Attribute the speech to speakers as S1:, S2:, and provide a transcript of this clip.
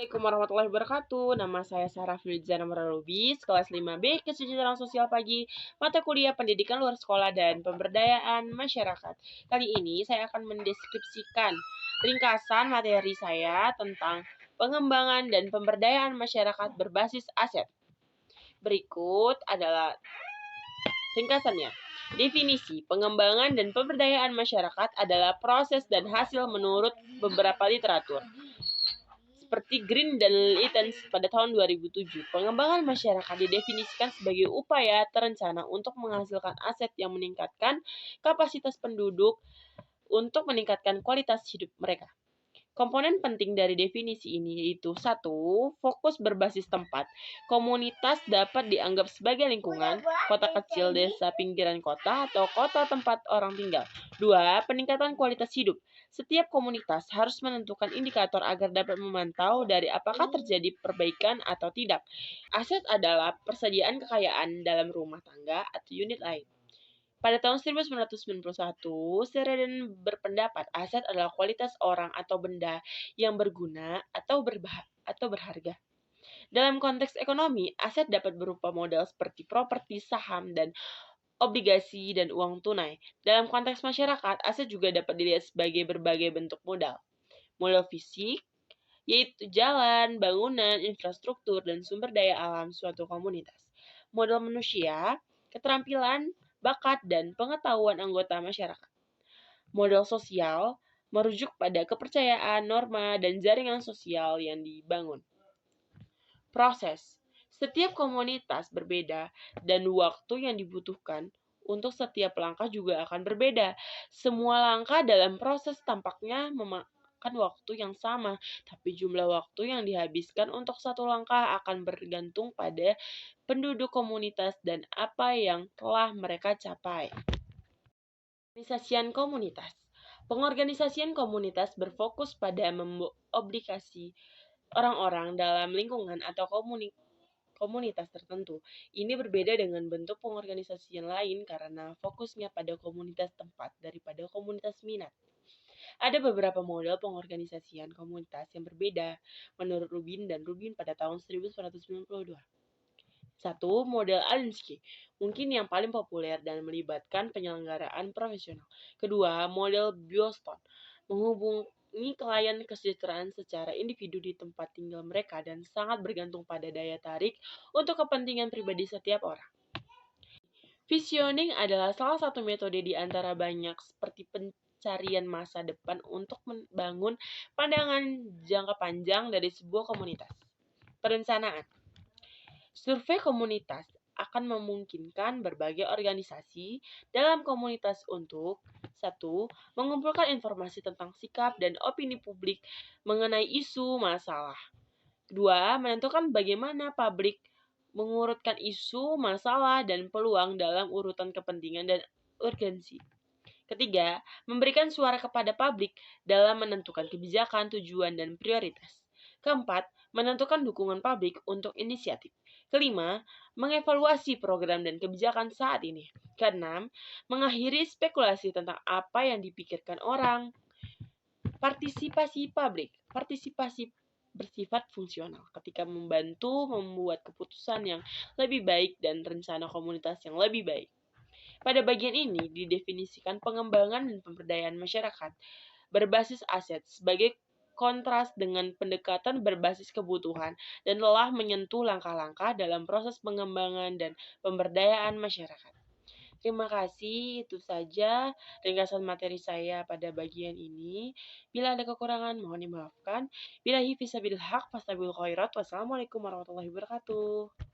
S1: Assalamualaikum warahmatullahi wabarakatuh. Nama saya Sarah Filzana Lubis, kelas 5B, Kesejahteraan Sosial Pagi, mata kuliah Pendidikan Luar Sekolah dan Pemberdayaan Masyarakat. Kali ini saya akan mendeskripsikan ringkasan materi saya tentang pengembangan dan pemberdayaan masyarakat berbasis aset. Berikut adalah ringkasannya. Definisi pengembangan dan pemberdayaan masyarakat adalah proses dan hasil menurut beberapa literatur seperti Green dan Littens pada tahun 2007. Pengembangan masyarakat didefinisikan sebagai upaya terencana untuk menghasilkan aset yang meningkatkan kapasitas penduduk untuk meningkatkan kualitas hidup mereka. Komponen penting dari definisi ini yaitu 1. Fokus berbasis tempat. Komunitas dapat dianggap sebagai lingkungan, kota kecil, desa, pinggiran kota, atau kota tempat orang tinggal. 2. Peningkatan kualitas hidup. Setiap komunitas harus menentukan indikator agar dapat memantau dari apakah terjadi perbaikan atau tidak. Aset adalah persediaan kekayaan dalam rumah tangga atau unit lain. Pada tahun 1991, Sheridan berpendapat aset adalah kualitas orang atau benda yang berguna atau berharga. Dalam konteks ekonomi, aset dapat berupa modal seperti properti, saham, dan obligasi dan uang tunai. Dalam konteks masyarakat, aset juga dapat dilihat sebagai berbagai bentuk modal. Modal fisik, yaitu jalan, bangunan, infrastruktur, dan sumber daya alam suatu komunitas. Modal manusia, keterampilan, bakat, dan pengetahuan anggota masyarakat. Modal sosial merujuk pada kepercayaan, norma, dan jaringan sosial yang dibangun. Proses. Setiap komunitas berbeda dan waktu yang dibutuhkan untuk setiap langkah juga akan berbeda. Semua langkah dalam proses tampaknya memakan waktu yang sama, tapi jumlah waktu yang dihabiskan untuk satu langkah akan bergantung pada penduduk komunitas dan apa yang telah mereka capai. Pengorganisasian komunitas. Pengorganisasian komunitas berfokus pada memobligasi orang-orang dalam lingkungan atau komunitas tertentu. Ini berbeda dengan bentuk pengorganisasian lain karena fokusnya pada komunitas tempat daripada komunitas minat. Ada beberapa model pengorganisasian komunitas yang berbeda menurut Rubin dan Rubin pada tahun 1992. 1. Model Alinsky, mungkin yang paling populer dan melibatkan penyelenggaraan profesional. Kedua, model Boston, menghubungi klien kesejahteraan secara individu di tempat tinggal mereka dan sangat bergantung pada daya tarik untuk kepentingan pribadi setiap orang. Visioning adalah salah satu metode di antara banyak seperti pencarian masa depan untuk membangun pandangan jangka panjang dari sebuah komunitas. Perencanaan. Survei komunitas akan memungkinkan berbagai organisasi dalam komunitas untuk 1. Mengumpulkan informasi tentang sikap dan opini publik mengenai isu masalah. 2. Menentukan bagaimana publik mengurutkan isu, masalah, dan peluang dalam urutan kepentingan dan urgensi. Ketiga, memberikan suara kepada publik dalam menentukan kebijakan, tujuan, dan prioritas. Keempat, menentukan dukungan publik untuk inisiatif. Kelima, mengevaluasi program dan kebijakan saat ini. Keenam, mengakhiri spekulasi tentang apa yang dipikirkan orang. Partisipasi publik. Partisipasi bersifat fungsional ketika membantu membuat keputusan yang lebih baik dan rencana komunitas yang lebih baik. Pada bagian ini didefinisikan pengembangan dan pemberdayaan masyarakat berbasis aset sebagai kontras dengan pendekatan berbasis kebutuhan dan telah menyentuh langkah-langkah dalam proses pengembangan dan pemberdayaan masyarakat. Terima kasih, itu saja ringkasan materi saya pada bagian ini. Bila ada kekurangan, mohon dimaafkan. Billahi fisabilil haq, fastabiqul khairat. Wassalamualaikum warahmatullahi wabarakatuh.